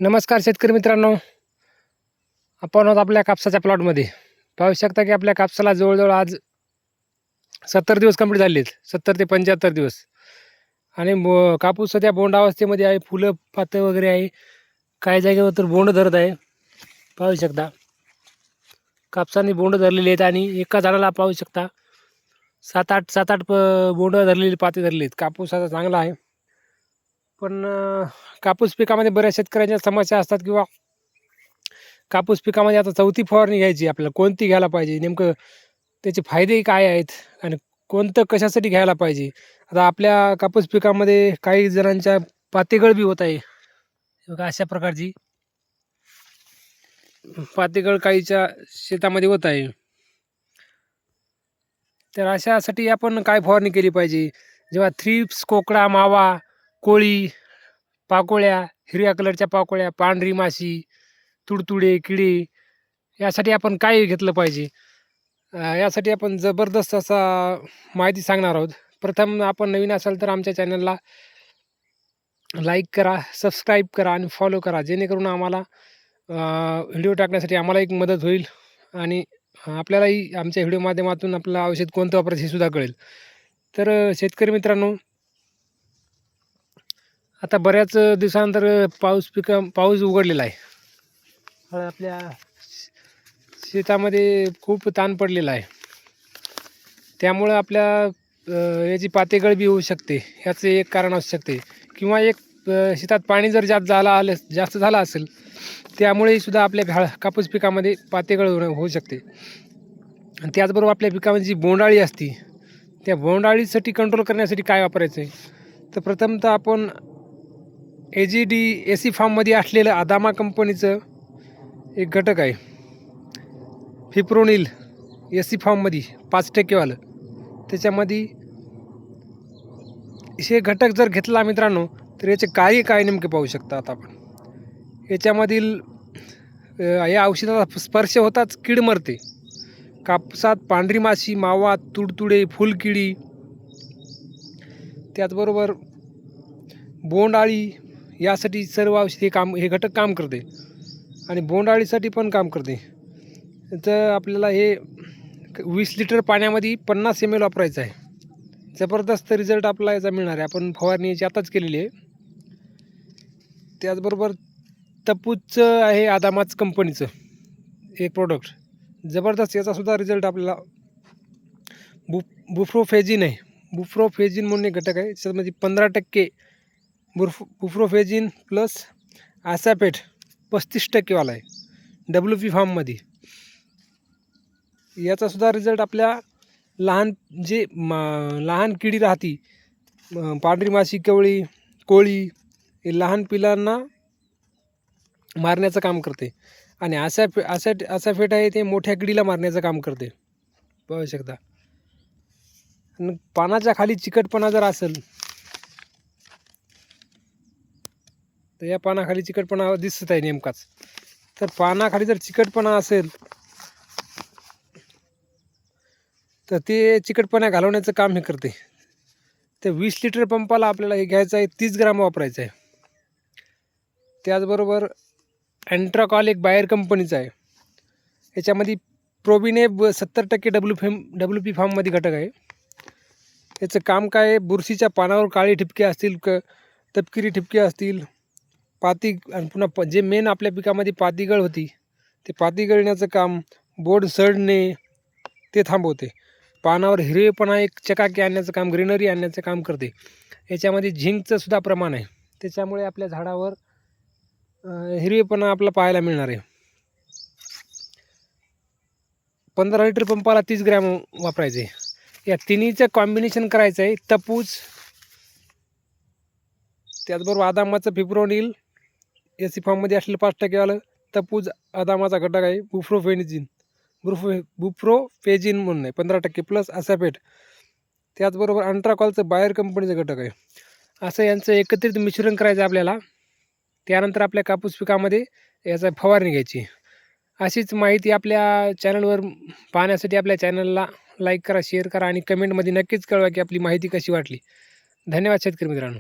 नमस्कार शेतकरी मित्रांनो, आपण आहोत आपल्या कापसाच्या प्लॉटमध्ये. पाहू शकता की आपल्या कापसाला जवळजवळ आज 70 दिवस कंप्लीट झाले आहेत. 70 ते 75 दिवस. आणि कापूस सध्या बोंडावस्थेमध्ये आहे. फुलं पातं वगैरे आहे. काही जागेवर तर बोंड धरत आहे. पाहू शकता कापसाने बोंड धरलेले आहेत आणि एका झाडाला पाहू शकता 7-8 बोंड धरलेली पाते धरलेली आहेत. कापूस आता चांगला आहे. पण कापूस पिकामध्ये बऱ्याच शेतकऱ्यांच्या समस्या असतात किंवा कापूस पिकामध्ये आता चौथी फवारणी घ्यायची आपल्याला कोणती घ्यायला पाहिजे, नेमकं त्याचे फायदे काय आहेत आणि कोणतं कशासाठी घ्यायला पाहिजे. आता आपल्या कापूस पिकामध्ये काही जणांच्या पातेगळ बी होत आहे. बघा अशा प्रकारची पातेगळ काहीच्या शेतामध्ये होत आहे. तर अशासाठी आपण काय फवारणी केली पाहिजे. जेव्हा थ्रिप्स, कोकडा, मावा, कोळी, पाकोळ्या, हिरव्या कलरच्या पाकोळ्या, पांढरी माशी, तुडतुडे, किडे यासाठी आपण काय घेतलं पाहिजे. यासाठी आपण जबरदस्त असा माहिती सांगणार आहोत. प्रथम आपण नवीन असाल तर आमच्या चॅनलला लाईक करा, सबस्क्राईब करा आणि फॉलो करा, जेणेकरून आम्हाला व्हिडिओ टाकण्यासाठी आम्हाला एक मदत होईल आणि आपल्यालाही आमच्या व्हिडिओ माध्यमातून आपलं औषध कोणतं वापरायचं हे सुद्धा कळेल. तर शेतकरी मित्रांनो, आता बऱ्याच दिवसानंतर पाऊस उघडलेला आहे. आपल्या शेतामध्ये खूप ताण पडलेला आहे. त्यामुळं आपल्या याची पातेगळ बी होऊ शकते. ह्याचं एक कारण असू शकते किंवा एक शेतात पाणी जर जास्त झालं असेल त्यामुळेही सुद्धा आपल्या कापूस पिकामध्ये पातेगळ होऊ शकते. आणि त्याचबरोबर आपल्या पिकामध्ये जी बोंडाळी असते त्या बोंडाळीसाठी कंट्रोल करण्यासाठी काय वापरायचं आहे. तर प्रथमतः आपण AGD फार्ममध्ये असलेलं अदामा कंपनीचं एक घटक आहे फिप्रोनिल. फार्ममध्ये 5% वालं. त्याच्यामध्ये हे घटक जर घेतला मित्रांनो तर याचे कार्य काय नेमके पाहू शकता. आता आपण याच्यामधील या औषधाचा स्पर्श होताच कीड मरते. कापसात पांढरी माशी, मावा, तुडतुडे, फुलकिडी, त्याचबरोबर बोंडआळी यासाठी सर्व औषध हे घटक काम करते आणि बोंडआळीसाठी पण काम करते. तर आपल्याला हे 20 लिटर पाण्यामध्ये 50 ml वापरायचं आहे. जबरदस्त रिझल्ट आपला याचा मिळणार आहे. आपण फवारणी याची आताच केलेली आहे. त्याचबरोबर तपूजचं आहे अदामाच कंपनीचं एक प्रोडक्ट, जबरदस्त याचासुद्धा रिझल्ट आपल्याला. बुप्रोफेजिन आहे. बुप्रोफेजिन म्हणून एक घटक आहे. त्याच्यामध्ये 15% बुप्रोफेजिन प्लस आसापेट 35% वाला आहे WP फार्ममध्ये. याचासुद्धा रिझल्ट आपल्या लहान किडी राहती, पांढरी माशी, कोळी हे लहान पिलांना मारण्याचं काम करते आणि आसाफेट आहे ते मोठ्या किडीला मारण्याचं काम करते. पाहू शकता. पानाच्या खाली चिकटपणा जर असेल तर या पानाखाली चिकटपणा दिसत आहे नेमकाच. तर पानाखाली जर चिकटपणा असेल तर ते चिकटपणा घालवण्याचं काम हे करते. तर 20 लिटर पंपाला आपल्याला हे घ्यायचं आहे, 30 ग्राम वापरायचं आहे. त्याचबरोबर अँट्राकॉल एक बायर कंपनीचा आहे. याच्यामध्ये प्रोबिनेब 70% WP फार्ममध्ये घटक आहे. याचं काम काय आहे, बुरशीच्या पानावर काळी ठिपके असतील, तपकिरी ठिपके असतील, पाती आणि पुन्हा जे मेन आपल्या पिकामध्ये पातीगळ होती ते पाती गळण्याचं काम, बोंड सडणे ते थांबवते. पानावर हिरवेपणा एक चकाकी आणण्याचं काम, ग्रीनरी आणण्याचं काम करते. याच्यामध्ये झिंकचं सुद्धा प्रमाण आहे. त्याच्यामुळे आपल्या झाडावर हिरवेपणा आपला पाहायला मिळणार आहे. 15 लिटर पंपाला 30 ग्रॅम वापरायचे. या तिन्हीचं कॉम्बिनेशन करायचं आहे. तपूज, त्याचबरोबर अदामाचं फिप्रोनिल फार्ममध्ये असलेलं 5% वालं तपूज अदामाचा घटक आहे. बुप्रोफेजिन म्हणून आहे 15% प्लस आसापेट. त्याचबरोबर अँट्राकॉलचं बायर कंपनीचं घटक आहे. असं यांचं एकत्रित मिश्रण करायचं आपल्याला. त्यानंतर आपल्या कापूस पिकामध्ये याचा फवारणी घ्यायची. अशीच माहिती आपल्या चॅनलवर पाहण्यासाठी आपल्या चॅनलला लाईक करा, शेअर करा आणि कमेंटमध्ये नक्कीच कळवा की आपली माहिती कशी वाटली. धन्यवाद शेतकरी मित्रांनो.